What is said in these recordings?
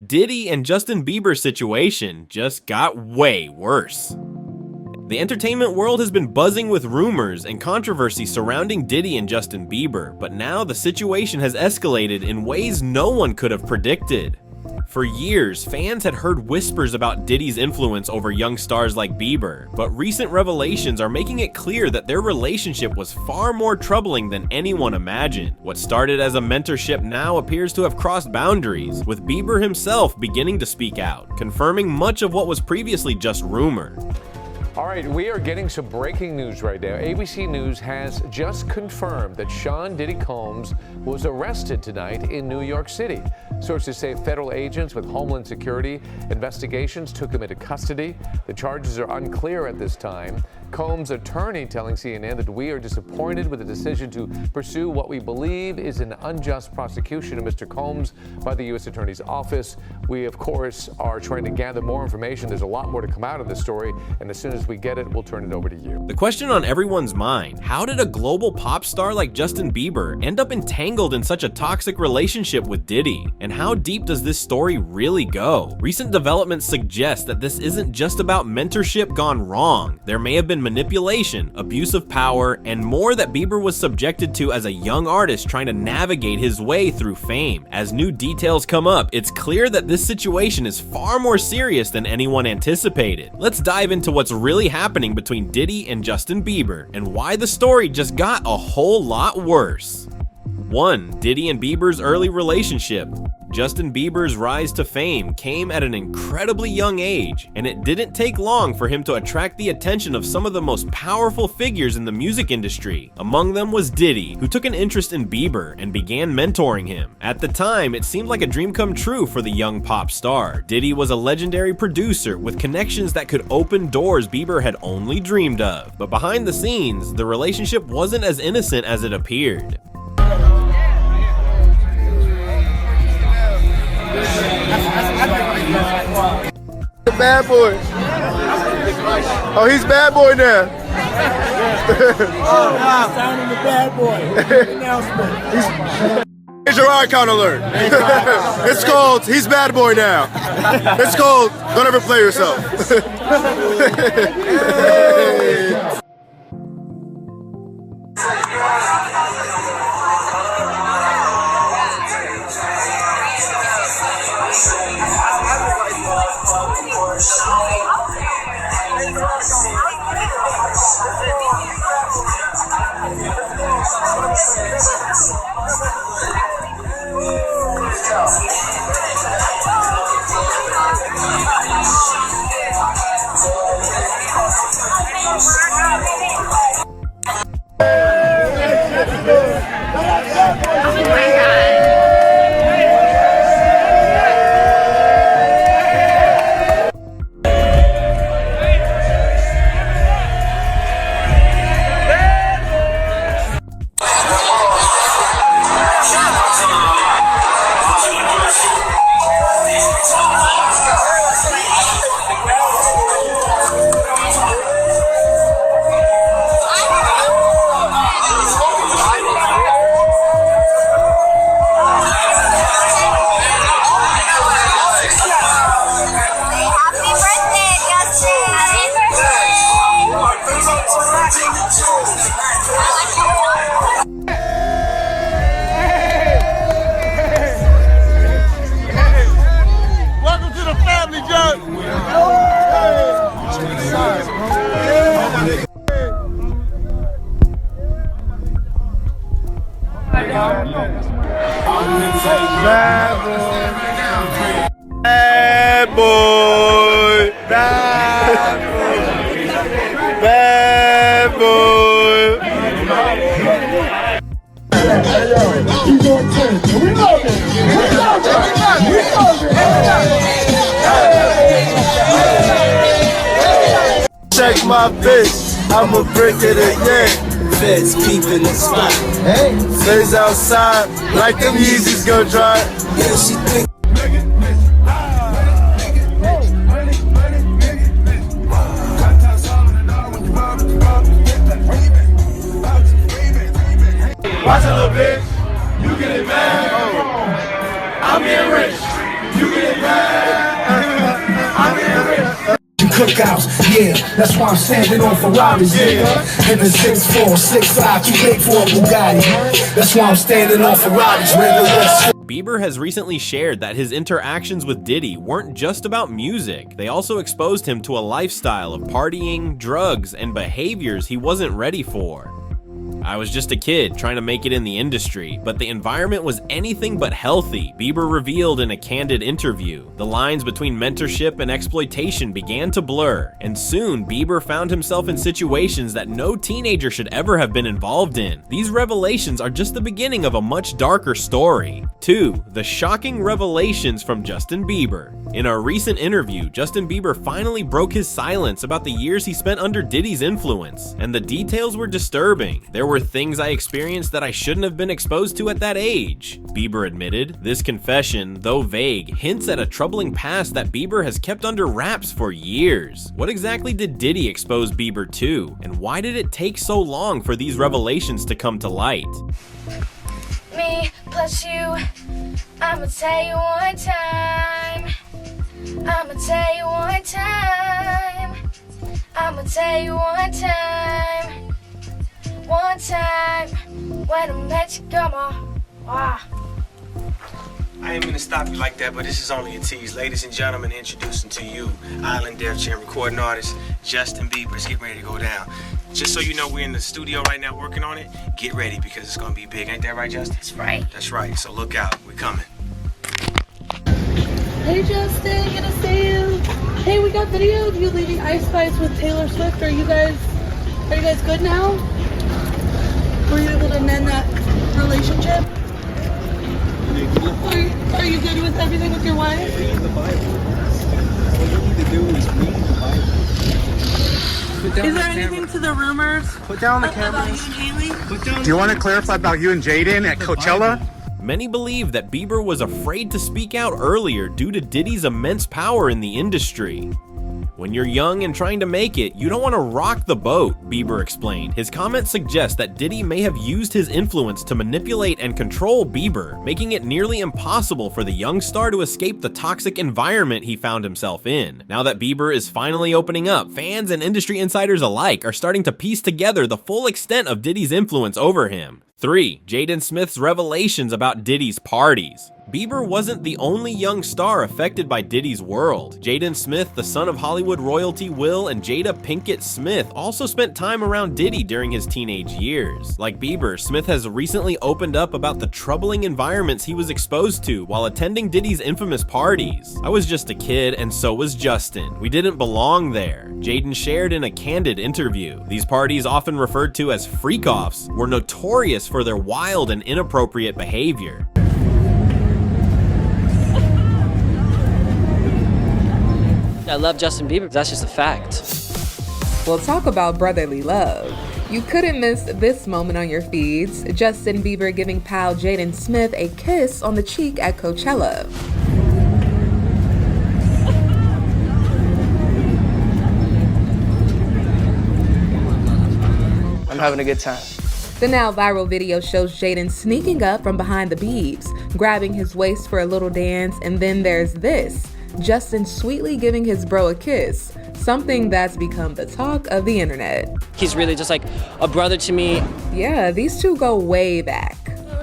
Diddy and Justin Bieber situation just got way worse. The entertainment world has been buzzing with rumors and controversy surrounding Diddy and Justin Bieber, but now the situation has escalated in ways no one could have predicted. For years, fans had heard whispers about Diddy's influence over young stars like Bieber, but recent revelations are making it clear that their relationship was far more troubling than anyone imagined. What started as a mentorship now appears to have crossed boundaries, with Bieber himself beginning to speak out, confirming much of what was previously just rumor. All right, we are getting some breaking news right now. ABC News has just confirmed that Sean Diddy Combs was arrested tonight in New York City. Sources say federal agents with Homeland Security investigations took him into custody. The charges are unclear at this time. Combs' attorney telling CNN that we are disappointed with the decision to pursue what we believe is an unjust prosecution of Mr. Combs by the U.S. Attorney's Office. We, of course, are trying to gather more information. There's a lot more to come out of this story, and as soon as we get it, we'll turn it over to you. The question on everyone's mind: how did a global pop star like Justin Bieber end up entangled in such a toxic relationship with Diddy? And how deep does this story really go? Recent developments suggest that this isn't just about mentorship gone wrong. There may have been manipulation, abuse of power, and more that Bieber was subjected to as a young artist trying to navigate his way through fame. As new details come up, it's clear that this situation is far more serious than anyone anticipated. Let's dive into what's really happening between Diddy and Justin Bieber, and why the story just got a whole lot worse. 1. Diddy and Bieber's early relationship. Justin Bieber's rise to fame came at an incredibly young age, and it didn't take long for him to attract the attention of some of the most powerful figures in the music industry. Among them was Diddy, who took an interest in Bieber and began mentoring him. At the time, it seemed like a dream come true for the young pop star. Diddy was a legendary producer with connections that could open doors Bieber had only dreamed of. But behind the scenes, the relationship wasn't as innocent as it appeared. Bad boy. Oh, he's bad boy now. Signing the bad boy. Announcement. Here's your icon alert. It's called He's Bad Boy Now. It's called Don't Ever Play Yourself. Bad boy, bad boy, bad boy. He's on 10. We love it. We love it. We love it. Check my bitch, I'ma break it again. Feds peeping the spot. Hey, stays outside like them Yeezys go dry. Yeah, she think. Watch a little bitch, you get it mad. I'm getting rich, you get it mad. cookouts. Yeah, that's why I'm standing on Ferraris, nigga. In the 6'4", 6'5", too big for a Bugatti. That's why I'm standing on Ferraris, nigga. Bieber has recently shared that his interactions with Diddy weren't just about music. They also exposed him to a lifestyle of partying, drugs, and behaviors he wasn't ready for. I was just a kid trying to make it in the industry, but the environment was anything but healthy, Bieber revealed in a candid interview. The lines between mentorship and exploitation began to blur, and soon Bieber found himself in situations that no teenager should ever have been involved in. These revelations are just the beginning of a much darker story. 2. The shocking revelations from Justin Bieber. In a recent interview, Justin Bieber finally broke his silence about the years he spent under Diddy's influence, and the details were disturbing. There were things I experienced that I shouldn't have been exposed to at that age, Bieber admitted. This confession, though vague, hints at a troubling past that Bieber has kept under wraps for years. What exactly did Diddy expose Bieber to, and why did it take so long for these revelations to come to light? Me plus you, I'ma tell you one time. I'ma tell you one time. I'ma tell you one time. One time when I met you, come on. Wow. I ain't gonna stop you like that, but this is only a tease. Ladies and gentlemen, introducing to you Island Def Jam recording artist Justin Bieber. It's getting ready to go down. Just so you know, we're in the studio right now working on it. Get ready because it's gonna be big. Ain't that right, Justin? That's right. That's right. So look out. We're coming. Hey Justin, good to see you. Hey, we got video of you leaving Ice Spice with Taylor Swift. Are you guys good now? Were you able to mend that relationship? Are you good with everything with your wife? Read the Bible. All you need to do is read the Bible. Is there anything to the rumors? Put down the about cameras. you and Haley? Do you want to clarify about you and Jaden at Coachella? Many believe that Bieber was afraid to speak out earlier due to Diddy's immense power in the industry. When you're young and trying to make it, you don't want to rock the boat, Bieber explained. His comments suggest that Diddy may have used his influence to manipulate and control Bieber, making it nearly impossible for the young star to escape the toxic environment he found himself in. Now that Bieber is finally opening up, fans and industry insiders alike are starting to piece together the full extent of Diddy's influence over him. 3. Jaden Smith's revelations about Diddy's parties. Bieber wasn't the only young star affected by Diddy's world. Jaden Smith, the son of Hollywood royalty Will and Jada Pinkett Smith, also spent time around Diddy during his teenage years. Like Bieber, Smith has recently opened up about the troubling environments he was exposed to while attending Diddy's infamous parties. I was just a kid and so was Justin. We didn't belong there, Jaden shared in a candid interview. These parties, often referred to as freak-offs, were notorious for their wild and inappropriate behavior. I love Justin Bieber, that's just a fact. Well, talk about brotherly love. You couldn't miss this moment on your feeds. Justin Bieber giving pal Jaden Smith a kiss on the cheek at Coachella. I'm having a good time. The now viral video shows Jaden sneaking up from behind the Biebs, grabbing his waist for a little dance, and then there's this. Justin sweetly giving his bro a kiss, something that's become the talk of the internet. He's really just like a brother to me. Yeah, these two go way back.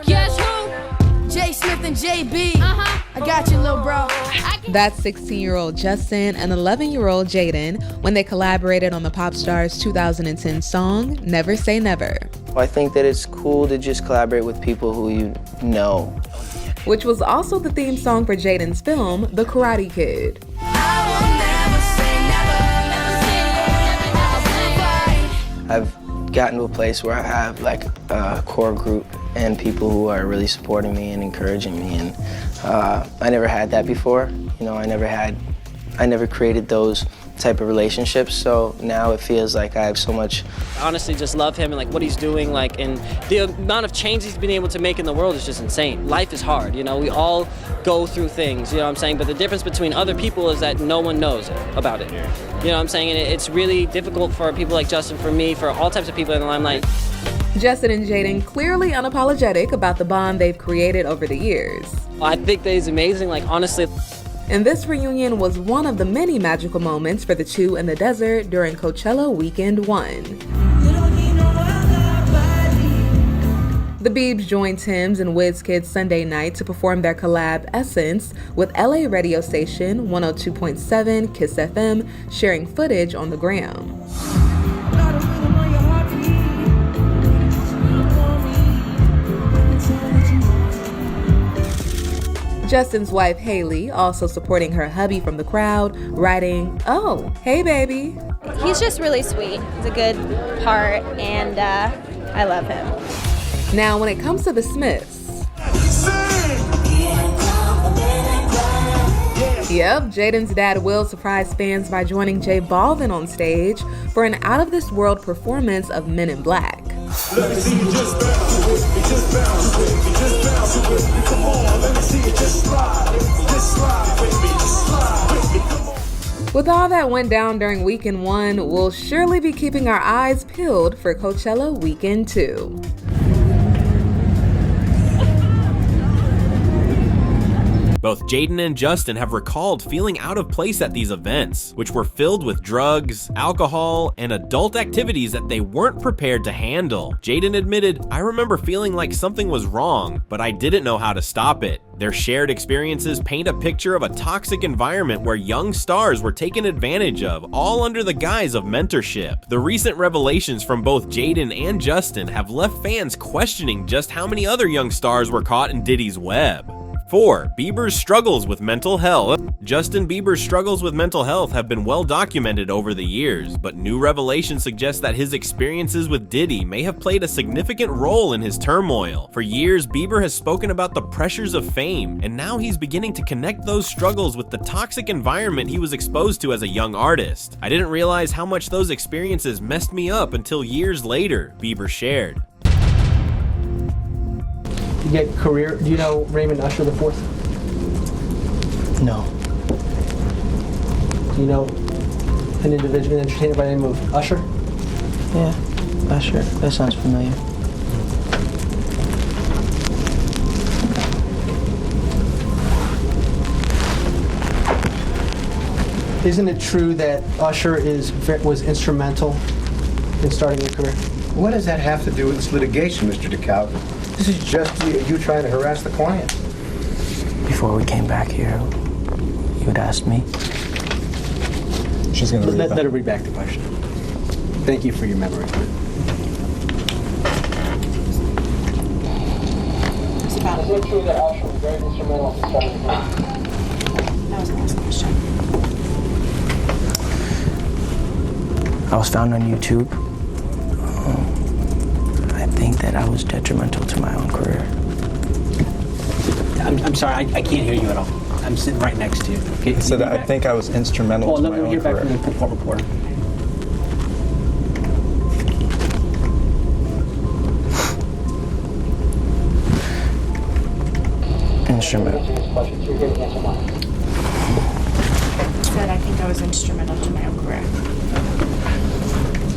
Guess who? J Smith and JB. I got you, little bro. That's 16-year-old Justin and 11-year-old Jaden when they collaborated on the pop star's 2010 song, Never Say Never. I think that it's cool to just collaborate with people who you know. Which was also the theme song for Jaden's film, The Karate Kid. I've gotten to a place where I have like a core group and people who are really supporting me and encouraging me, and I never had that before. You know, I never created those type of relationships, so now it feels like I have so much. I honestly just love him and like what he's doing, like, and the amount of change he's been able to make in the world is just insane. Life is hard, you know, we all go through things, you know what I'm saying, but the difference between other people is that no one knows about it, you know what I'm saying, and it's really difficult for people like Justin, for me, for all types of people in the limelight. Justin and Jaden clearly unapologetic about the bond they've created over the years. I think that he's amazing, like, honestly, And this reunion was one of the many magical moments for the two in the desert during Coachella Weekend 1. The Biebs joined Tim's and WizKid's Sunday night to perform their collab Essence with LA radio station 102.7 Kiss FM, sharing footage on the gram. Justin's wife Haley also supporting her hubby from the crowd, writing, "Oh, hey baby." He's just really sweet. He's a good heart, and I love him. Now, when it comes to the Smiths, yep, Jaden's dad will surprise fans by joining J Balvin on stage for an out-of-this-world performance of Men in Black. Let me see you just bounce with me, just bounce with me, just bounce with me, come on, let me see you just slide with me, just slide with me, come on. With all that went down during Weekend 1, we'll surely be keeping our eyes peeled for Coachella Weekend 2. Both Jaden and Justin have recalled feeling out of place at these events, which were filled with drugs, alcohol, and adult activities that they weren't prepared to handle. Jaden admitted, "I remember feeling like something was wrong, but I didn't know how to stop it." Their shared experiences paint a picture of a toxic environment where young stars were taken advantage of, all under the guise of mentorship. The recent revelations from both Jaden and Justin have left fans questioning just how many other young stars were caught in Diddy's web. 4. Bieber's struggles with mental health. Justin Bieber's struggles with mental health have been well documented over the years, but new revelation suggests that his experiences with Diddy may have played a significant role in his turmoil. For years, Bieber has spoken about the pressures of fame, and now he's beginning to connect those struggles with the toxic environment he was exposed to as a young artist. "I didn't realize how much those experiences messed me up until years later," Bieber shared. You get career. Do you know Raymond Usher IV? No. Do you know an individual, an entertainer by the name of Usher? Yeah, Usher. That sounds familiar. Isn't it true that Usher was instrumental in starting your career? What does that have to do with this litigation, Mr. DeKalb? This is just you trying to harass the client. Before we came back here, you had asked me. She's going to let her read back the question. Thank you for your memory. Is it true that Usher was very instrumental in starting the career? That was the last question. I was found on YouTube. I think that I was detrimental to my own career. I'm sorry, I can't hear you at all. I'm sitting right next to you. Okay, So I think I was instrumental to my own career. Let me hear back from the court reporter. Instrumental. Said I think I was instrumental to my own career.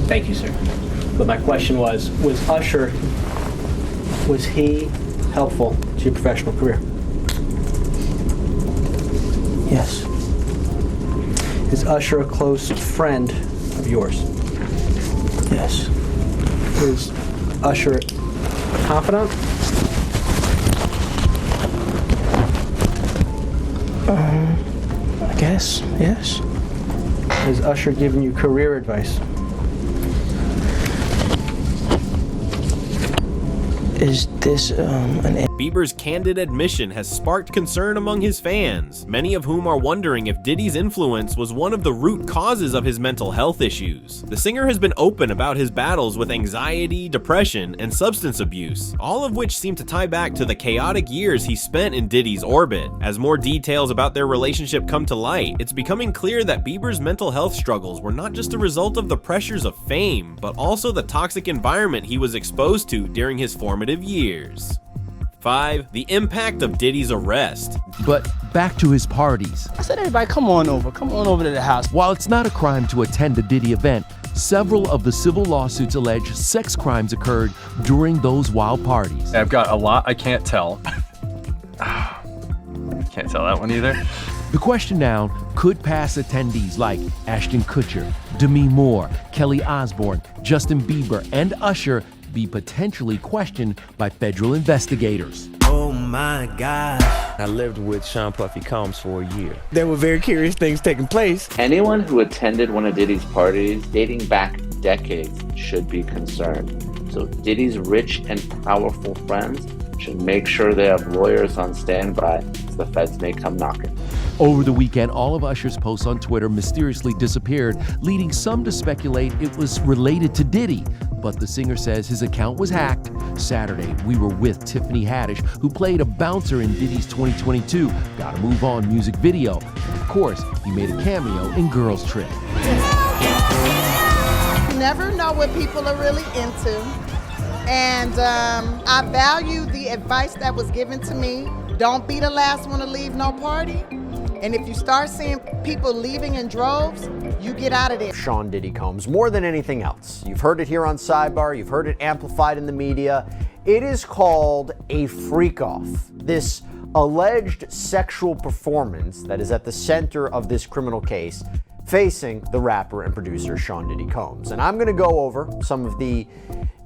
Thank you, sir. But my question was Usher, was he helpful to your professional career? Yes. Is Usher a close friend of yours? Yes. Is Usher a confidant? I guess, yes. Has Usher given you career advice? Is this an... Bieber's candid admission has sparked concern among his fans, many of whom are wondering if Diddy's influence was one of the root causes of his mental health issues. The singer has been open about his battles with anxiety, depression, and substance abuse, all of which seem to tie back to the chaotic years he spent in Diddy's orbit. As more details about their relationship come to light, it's becoming clear that Bieber's mental health struggles were not just a result of the pressures of fame, but also the toxic environment he was exposed to during his formative years. 5. The impact of Diddy's arrest. But back to his parties. I said, everybody, come on over to the house. While it's not a crime to attend a Diddy event, several of the civil lawsuits allege sex crimes occurred during those wild parties. I've got a lot I can't tell. Can't tell that one either. The question now could pass attendees like Ashton Kutcher, Demi Moore, Kelly Osbourne, Justin Bieber, and Usher be potentially questioned by federal investigators. Oh my God. I lived with Sean Puffy Combs for a year. There were very curious things taking place. Anyone who attended one of Diddy's parties dating back decades should be concerned. So Diddy's rich and powerful friends should make sure they have lawyers on standby as the feds may come knocking. Over the weekend, all of Usher's posts on Twitter mysteriously disappeared, leading some to speculate it was related to Diddy. But the singer says his account was hacked. Saturday, we were with Tiffany Haddish, who played a bouncer in Diddy's 2022 Gotta Move On music video. And of course, he made a cameo in Girls Trip. You never know what people are really into. And I value the advice that was given to me. Don't be the last one to leave no party. And if you start seeing people leaving in droves, you get out of there. Sean Diddy Combs, more than anything else. You've heard it here on Sidebar, you've heard it amplified in the media. It is called a freak-off. This alleged sexual performance that is at the center of this criminal case facing the rapper and producer Sean Diddy Combs. And I'm gonna go over some of the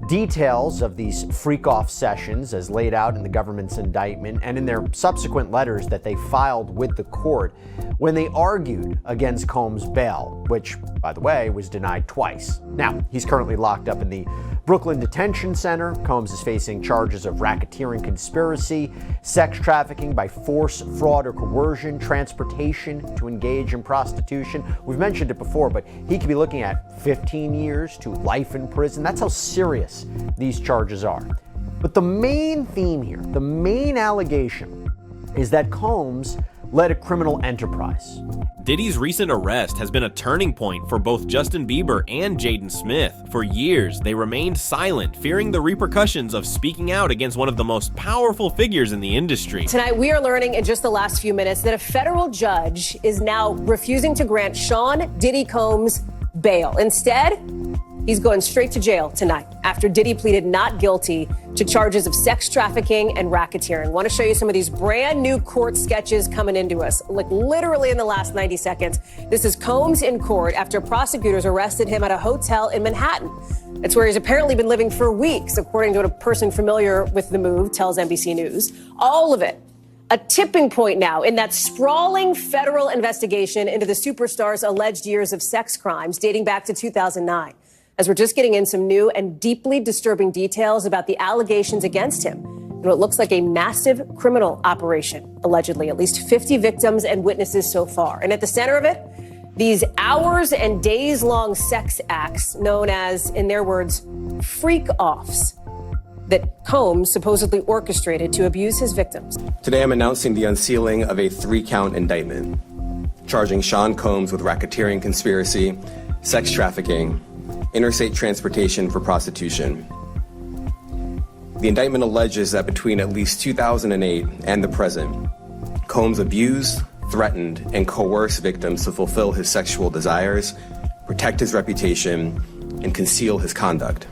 details of these freak-off sessions as laid out in the government's indictment and in their subsequent letters that they filed with the court when they argued against Combs' bail, which, by the way, was denied twice. Now, he's currently locked up in the Brooklyn Detention Center. Combs is facing charges of racketeering conspiracy, sex trafficking by force, fraud, or coercion, transportation to engage in prostitution. We've mentioned it before, but he could be looking at 15 years to life in prison. That's how serious these charges are. But the main theme here, the main allegation, is that Combs led a criminal enterprise. Diddy's recent arrest has been a turning point for both Justin Bieber and Jaden Smith. For years, they remained silent, fearing the repercussions of speaking out against one of the most powerful figures in the industry. Tonight, we are learning in just the last few minutes that a federal judge is now refusing to grant Sean Diddy Combs bail. Instead, he's going straight to jail tonight after Diddy pleaded not guilty to charges of sex trafficking and racketeering. I want to show you some of these brand new court sketches coming into us, like literally in the last 90 seconds. This is Combs in court after prosecutors arrested him at a hotel in Manhattan. It's where he's apparently been living for weeks, according to what a person familiar with the move tells NBC News. All of it a tipping point now in that sprawling federal investigation into the superstar's alleged years of sex crimes dating back to 2009. As we're just getting in some new and deeply disturbing details about the allegations against him and what looks like a massive criminal operation, allegedly. At least 50 victims and witnesses so far. And at the center of it, these hours and days-long sex acts known as, in their words, freak-offs that Combs supposedly orchestrated to abuse his victims. Today I'm announcing the unsealing of a 3-count indictment, charging Sean Combs with racketeering conspiracy, sex trafficking, interstate transportation for prostitution. The indictment alleges that between at least 2008 and the present, Combs abused, threatened, and coerced victims to fulfill his sexual desires, protect his reputation, and conceal his conduct.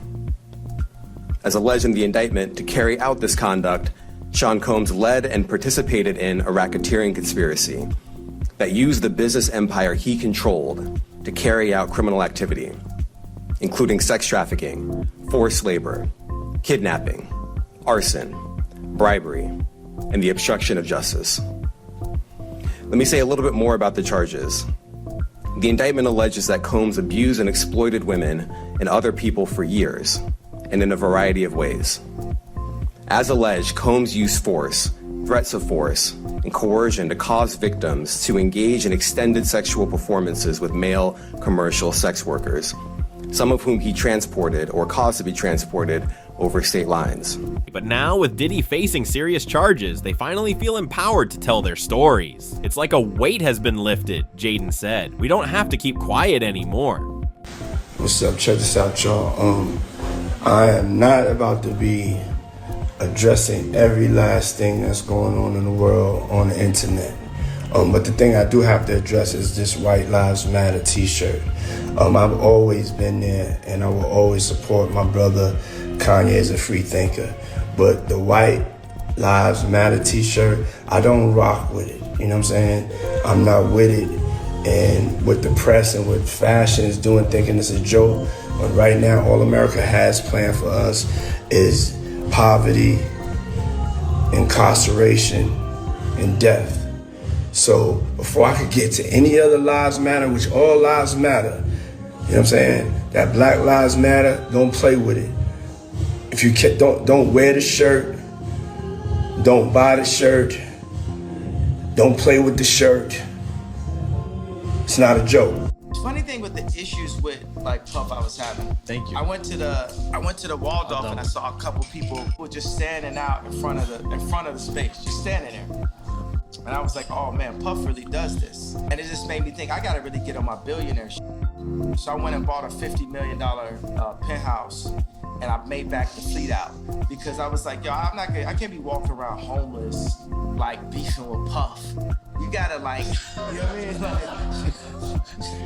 As alleged in the indictment, to carry out this conduct, Sean Combs led and participated in a racketeering conspiracy that used the business empire he controlled to carry out criminal activity, including sex trafficking, forced labor, kidnapping, arson, bribery, and the obstruction of justice. Let me say a little bit more about the charges. The indictment alleges that Combs abused and exploited women and other people for years, and in a variety of ways. As alleged, Combs used force, threats of force, and coercion to cause victims to engage in extended sexual performances with male commercial sex workers, some of whom he transported or caused to be transported over state lines. But now, with Diddy facing serious charges, they finally feel empowered to tell their stories. It's like a weight has been lifted, Jaden said. We don't have to keep quiet anymore. What's up? Check this out, y'all. I am not about to be addressing every last thing that's going on in the world on the internet. But the thing I do have to address is this White Lives Matter t-shirt. I've always been there, and I will always support my brother Kanye as a free thinker. But the White Lives Matter t-shirt, I don't rock with it. You know what I'm saying? I'm not with it. And with the press and what fashion is doing, thinking it's a joke. But right now, all America has planned for us is poverty, incarceration, and death. So before I could get to any other lives matter, which all lives matter, you know what I'm saying? That Black Lives Matter, don't play with it. If you don't wear the shirt, don't buy the shirt, don't play with the shirt. It's not a joke. Funny thing with the issues with like Puff I was having. Thank you. I went to the Waldorf and I saw a couple people who were just standing out in front of the space, just standing there. And I was like, oh man, Puff really does this. And it just made me think I gotta really get on my billionaire shit. So I went and bought a $50 million penthouse and I made back the fleet out because I was like, yo, I can't be walking around homeless, like beefing with Puff. You gotta like, you know what I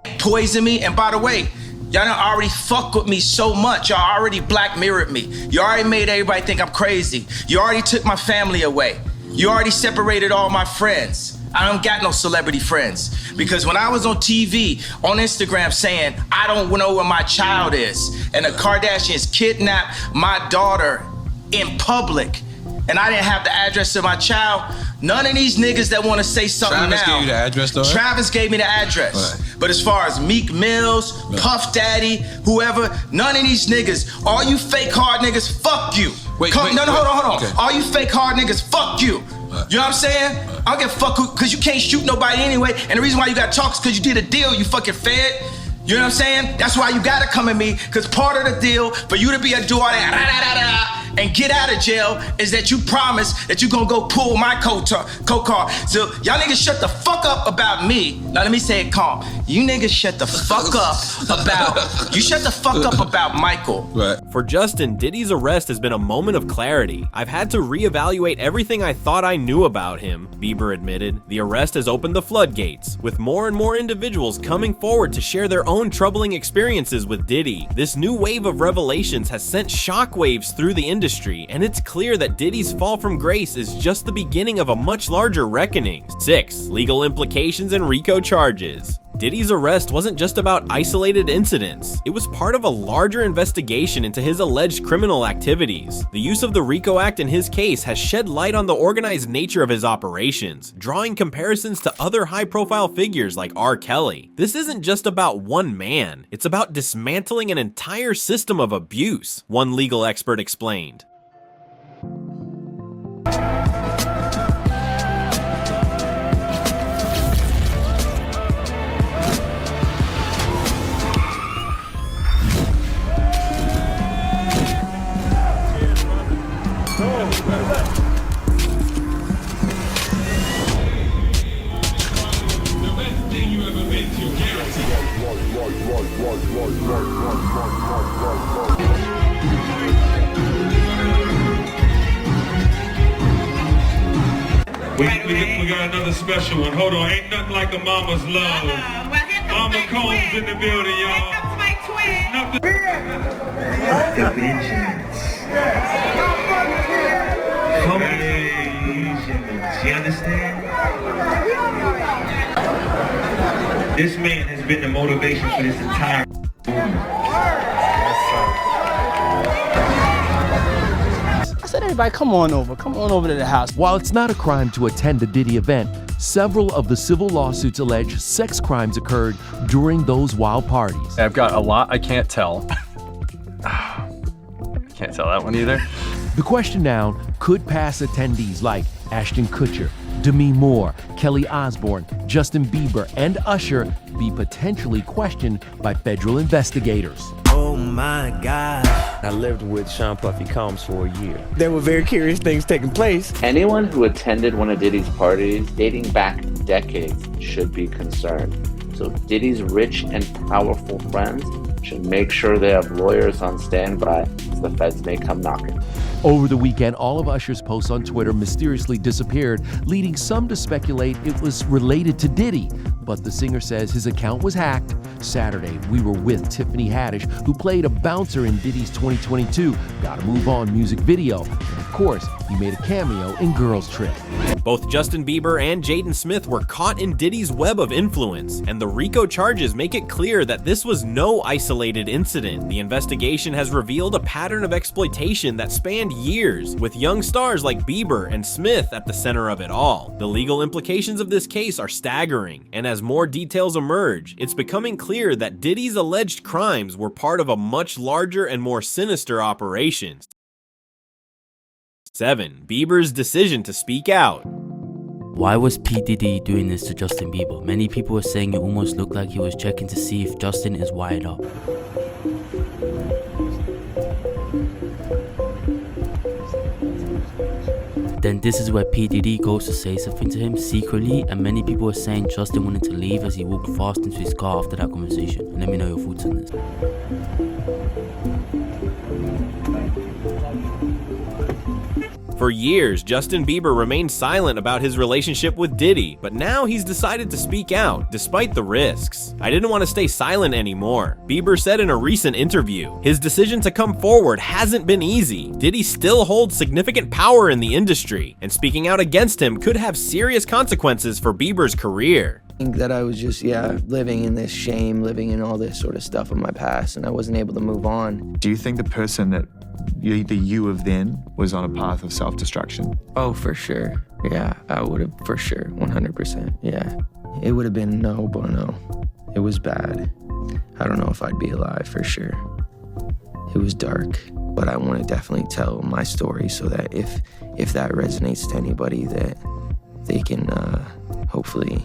mean? Poison me, and by the way, y'all done already fuck with me so much. Y'all already Black Mirrored me. You already made everybody think I'm crazy. You already took my family away. You already separated all my friends. I don't got no celebrity friends. Because when I was on TV, on Instagram saying, I don't know where my child is, and the Kardashians kidnapped my daughter in public, and I didn't have the address of my child, none of these niggas that want to say something Travis now. gave you the address, though? Travis gave me the address. Right. But as far as Meek Mills, Puff Daddy, whoever, none of these niggas, all you fake hard niggas, fuck you. Hold on. Okay. All you fake hard niggas, fuck you. Right. You know what I'm saying? Right. I don't give a fuck because you can't shoot nobody anyway. And the reason why you got to talk is because you did a deal, you fucking fed. You know what I'm saying? That's why you gotta come at me, because part of the deal for you to be a do all that and get out of jail is that you promise that you gonna go pull my coat car. So y'all niggas shut the fuck up about me. Now let me say it calm. You niggas shut the fuck up about Michael. Right. For Justin, Diddy's arrest has been a moment of clarity. I've had to reevaluate everything I thought I knew about him, Bieber admitted. The arrest has opened the floodgates, with more and more individuals coming forward to share their own troubling experiences with Diddy. This new wave of revelations has sent shockwaves through the industry, and it's clear that Diddy's fall from grace is just the beginning of a much larger reckoning. 6. Legal implications and RICO charges. Diddy's arrest wasn't just about isolated incidents. It was part of a larger investigation into his alleged criminal activities. The use of the RICO Act in his case has shed light on the organized nature of his operations, drawing comparisons to other high-profile figures like R. Kelly. This isn't just about one man. It's about dismantling an entire system of abuse, one legal expert explained. We got another special one. Hold on, ain't nothing like a mama's love. Mama Combs in the building, y'all. Nothing. The vengeance. You understand? This man has been the motivation for this entire I said, everybody, come on over to the house. While it's not a crime to attend a Diddy event, several of the civil lawsuits allege sex crimes occurred during those wild parties. I've got a lot I can't tell. Can't tell that one either. The question now could past attendees like Ashton Kutcher, Demi Moore, Kelly Osbourne, Justin Bieber, and Usher be potentially questioned by federal investigators. Oh my God. I lived with Sean Puffy Combs for a year. There were very curious things taking place. Anyone who attended one of Diddy's parties dating back decades should be concerned. So Diddy's rich and powerful friends should make sure they have lawyers on standby as the feds may come knocking. Over the weekend, all of Usher's posts on Twitter mysteriously disappeared, leading some to speculate it was related to Diddy. But the singer says his account was hacked. Saturday, we were with Tiffany Haddish, who played a bouncer in Diddy's 2022 Gotta Move On music video. And of course, He made a cameo in Girls Trip. Both Justin Bieber and Jaden Smith were caught in Diddy's web of influence, and the RICO charges make it clear that this was no isolated incident. The investigation has revealed a pattern of exploitation that spanned years, with young stars like Bieber and Smith at the center of it all. The legal implications of this case are staggering, and as more details emerge, it's becoming clear that Diddy's alleged crimes were part of a much larger and more sinister operation. 7. Bieber's decision to speak out. Why was P. Diddy doing this to Justin Bieber? Many people were saying it almost looked like he was checking to see if Justin is wired up. Then this is where P. Diddy goes to say something to him secretly, and many people were saying Justin wanted to leave as he walked fast into his car after that conversation. And let me know your thoughts on this. For years, Justin Bieber remained silent about his relationship with Diddy, but now he's decided to speak out, despite the risks. "I didn't want to stay silent anymore," Bieber said in a recent interview. His decision to come forward hasn't been easy. Diddy still holds significant power in the industry, and speaking out against him could have serious consequences for Bieber's career. I think that I was just, living in this shame, living in all this sort of stuff of my past, and I wasn't able to move on. Do you think the person that the you of then was on a path of self-destruction? Oh, for sure. Yeah, I would have, for sure, 100%. Yeah. It would have been no bueno. It was bad. I don't know if I'd be alive, for sure. It was dark, but I want to definitely tell my story so that if that resonates to anybody, that they can hopefully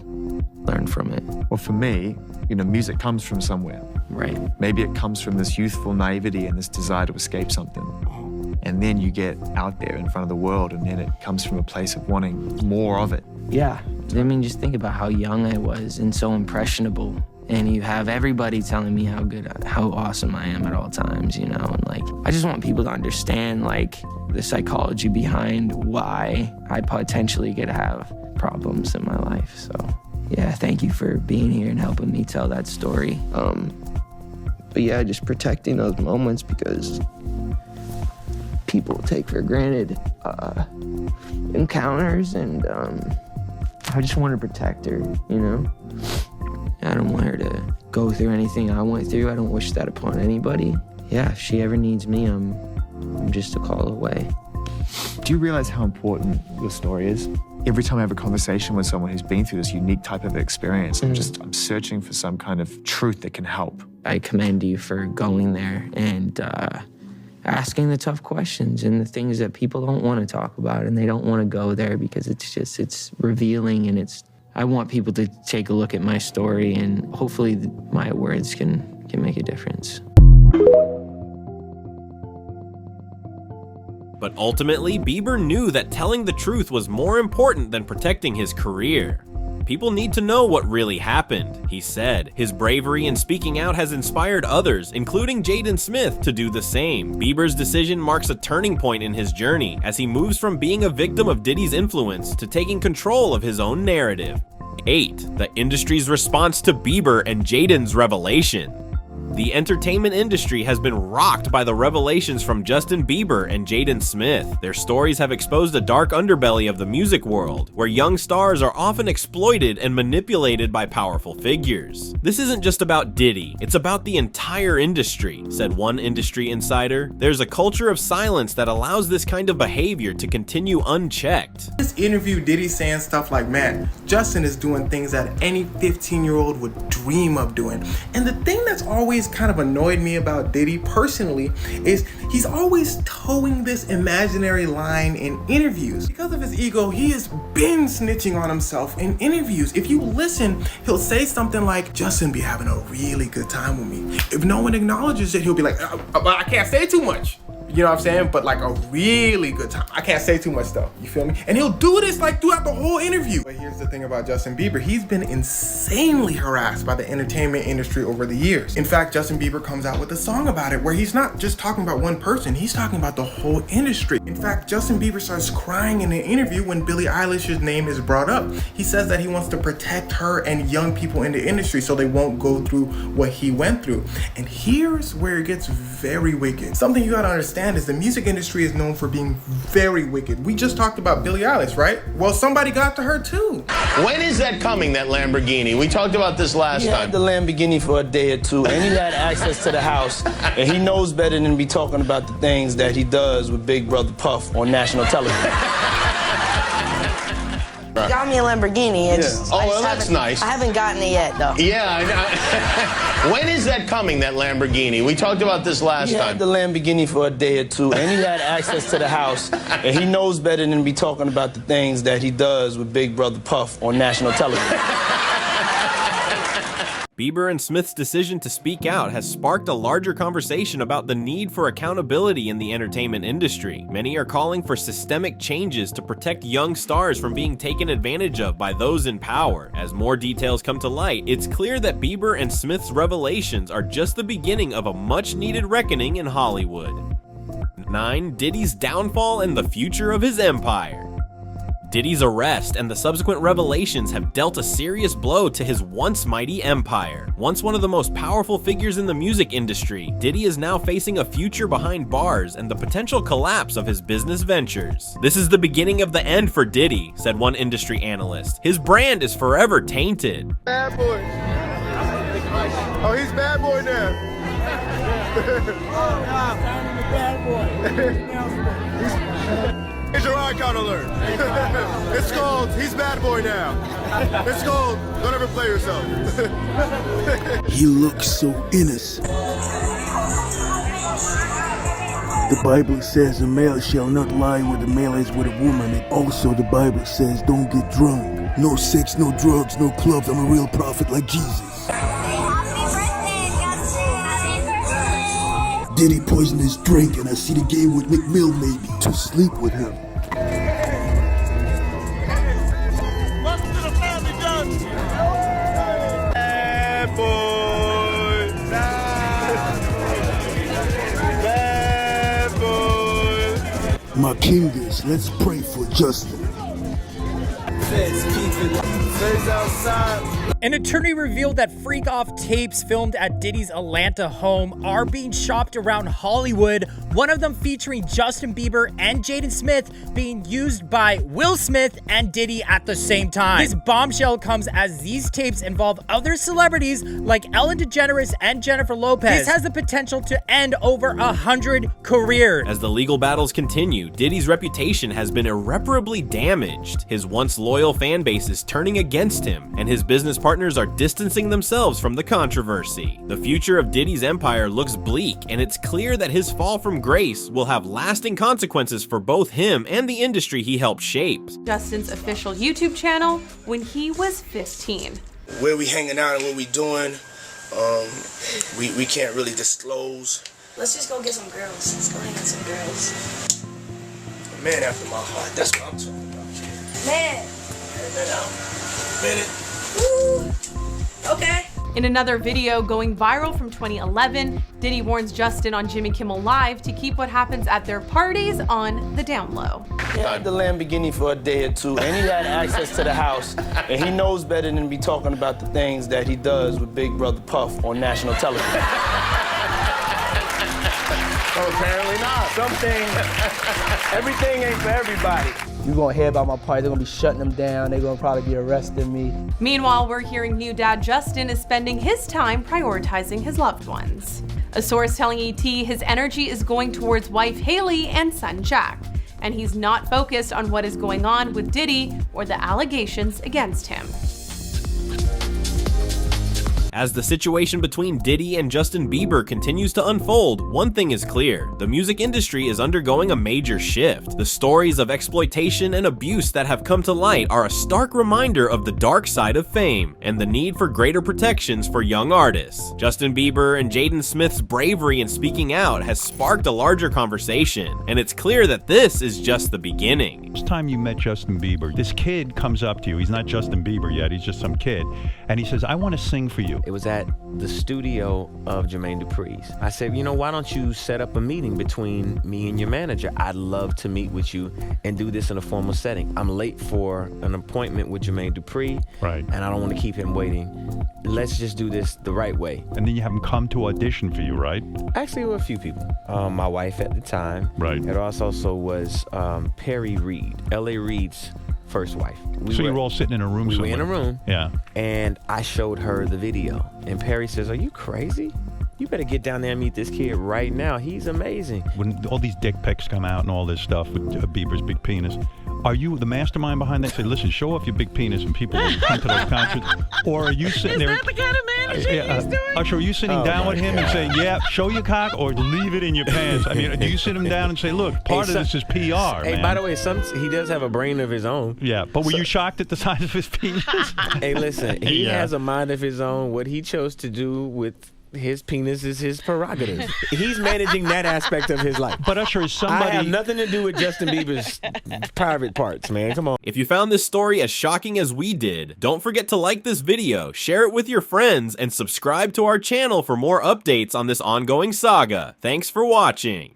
learn from it. Well, for me, music comes from somewhere. Right. Maybe it comes from this youthful naivety and this desire to escape something. And then you get out there in front of the world, and then it comes from a place of wanting more of it. Yeah. I mean, just think about how young I was and so impressionable. And you have everybody telling me how awesome I am at all times, and I just want people to understand, the psychology behind why I potentially could have problems in my life, so. Yeah, thank you for being here and helping me tell that story. But yeah, just protecting those moments, because people take for granted encounters, and I just want to protect her, I don't want her to go through anything I went through. I don't wish that upon anybody. Yeah, if she ever needs me, I'm just a call away. Do you realize how important your story is? Every time I have a conversation with someone who's been through this unique type of experience, I'm searching for some kind of truth that can help. I commend you for going there and asking the tough questions and the things that people don't want to talk about, and they don't want to go there because it's revealing, and I want people to take a look at my story, and hopefully my words can make a difference. But ultimately, Bieber knew that telling the truth was more important than protecting his career. "People need to know what really happened," he said. His bravery in speaking out has inspired others, including Jaden Smith, to do the same. Bieber's decision marks a turning point in his journey, as he moves from being a victim of Diddy's influence to taking control of his own narrative. 8. The industry's response to Bieber and Jaden's revelation. The entertainment industry has been rocked by the revelations from Justin Bieber and Jaden Smith. Their stories have exposed a dark underbelly of the music world, where young stars are often exploited and manipulated by powerful figures. "This isn't just about Diddy, it's about the entire industry," said one industry insider. "There's a culture of silence that allows this kind of behavior to continue unchecked." This interview, Diddy saying stuff like, "Man, Justin is doing things that any 15-year-old would dream of doing." And the thing that's always kind of annoyed me about Diddy personally is he's always towing this imaginary line in interviews. Because of his ego, he has been snitching on himself in interviews. If you listen, he'll say something like, "Justin be having a really good time with me." If no one acknowledges it, he'll be like, "I can't say too much." You know what I'm saying? But like a really good time. I can't say too much though. You feel me? And he'll do this like throughout the whole interview. But here's the thing about Justin Bieber. He's been insanely harassed by the entertainment industry over the years. In fact, Justin Bieber comes out with a song about it where he's not just talking about one person. He's talking about the whole industry. In fact, Justin Bieber starts crying in an interview when Billie Eilish's name is brought up. He says that he wants to protect her and young people in the industry so they won't go through what he went through. And here's where it gets very wicked. Something you gotta understand understand is the music industry is known for being very wicked. We just talked about Billie Eilish, right? Well, somebody got to her too. When is that coming, that Lamborghini? We talked about this last time. He had the Lamborghini for a day or two, and he had access to the house, and he knows better than to be talking about the things that he does with Big Brother Puff on national television. He got me a Lamborghini. Oh, well, that's nice. I haven't gotten it yet, though. Yeah, when is that coming, that Lamborghini? We talked about this last He time. had the Lamborghini for a day or two, and he had access to the house, and he knows better than to be talking about the things that he does with Big Brother Puff on national television. Bieber and Smith's decision to speak out has sparked a larger conversation about the need for accountability in the entertainment industry. Many are calling for systemic changes to protect young stars from being taken advantage of by those in power. As more details come to light, it's clear that Bieber and Smith's revelations are just the beginning of a much-needed reckoning in Hollywood. 9. Diddy's downfall and the future of his empire. Diddy's arrest and the subsequent revelations have dealt a serious blow to his once mighty empire. Once one of the most powerful figures in the music industry, Diddy is now facing a future behind bars and the potential collapse of his business ventures. This is the beginning of the end for Diddy, said one industry analyst. His brand is forever tainted. Bad boy. Oh, he's bad boy now. Here's your icon alert. It's called He's Bad Boy Now. It's called Don't Ever Play Yourself. He looks so innocent. The Bible says a male shall not lie where the male is with a woman. And also the Bible says don't get drunk. No sex, no drugs, no clubs. I'm a real prophet like Jesus. Diddy poisoned his drink and I see the game with McMill maybe to sleep with him. Bad boy. Bad boy. My kingers, let's pray for Justin. An attorney revealed that freak-off tapes filmed at Diddy's Atlanta home are being shopped around Hollywood, one of them featuring Justin Bieber and Jaden Smith being used by Will Smith and Diddy at the same time. This bombshell comes as these tapes involve other celebrities like Ellen DeGeneres and Jennifer Lopez. This has the potential to end over 100 careers. As the legal battles continue, Diddy's reputation has been irreparably damaged. His once loyal fan base is turning against him, and his business partners are distancing themselves from the controversy. The future of Diddy's empire looks bleak, and it's clear that his fall from grace will have lasting consequences for both him and the industry he helped shape. Justin's official YouTube channel when he was 15. Where we hanging out and what we doing, we can't really disclose. Let's just go get some girls. Let's go hang out with some girls. A man after my heart, that's what I'm talking about. Man. Minute. Woo. Okay. In another video going viral from 2011, Diddy warns Justin on Jimmy Kimmel Live to keep what happens at their parties on the down low. He had the Lamborghini for a day or two, and he had access to the house, and he knows better than to be talking about the things that he does with Big Brother Puff on national television. Well, apparently not. Everything ain't for everybody. You're gonna hear about my party, they're gonna be shutting them down, they're gonna probably be arresting me. Meanwhile, we're hearing new dad Justin is spending his time prioritizing his loved ones. A source telling ET his energy is going towards wife Haley and son Jack, and he's not focused on what is going on with Diddy or the allegations against him. As the situation between Diddy and Justin Bieber continues to unfold, one thing is clear: the music industry is undergoing a major shift. The stories of exploitation and abuse that have come to light are a stark reminder of the dark side of fame and the need for greater protections for young artists. Justin Bieber and Jaden Smith's bravery in speaking out has sparked a larger conversation, and it's clear that this is just the beginning. First time you met Justin Bieber, this kid comes up to you. He's not Justin Bieber yet, he's just some kid, and he says, "I want to sing for you." It was at the studio of Jermaine Dupri's. I said, you know, why don't you set up a meeting between me and your manager? I'd love to meet with you and do this in a formal setting. I'm late for an appointment with Jermaine Dupri, right? And I don't want to keep him waiting. Let's just do this the right way. And then you have him come to audition for you, right? Actually, there were a few people. My wife at the time. Right. It also was Perry Reed, L.A. Reid's first wife. So you were all sitting in a room We somewhere? were in a room. Yeah. And I showed her the video. And Perry says, are you crazy? You better get down there and meet this kid right now. He's amazing. When all these dick pics come out and all this stuff with Bieber's big penis, are you the mastermind behind that? Say, listen, show off your big penis and people will come to those concerts? Or are you sitting there? Is that the kind of manager he's doing? Usher, are you sitting down with him and saying, yeah, show your cock or leave it in your pants? I mean, do you sit him down and say, look, part of this is PR, Hey, man. by the way, he does have a brain of his own. Yeah, but were you shocked at the size of his penis? Hey, listen, he Yeah. has a mind of his own. What he chose to do with his penis is his prerogative. He's managing that aspect of his life. But Usher, is somebody... I have nothing to do with Justin Bieber's private parts, man. Come on. If you found this story as shocking as we did, don't forget to like this video, share it with your friends, and subscribe to our channel for more updates on this ongoing saga. Thanks for watching.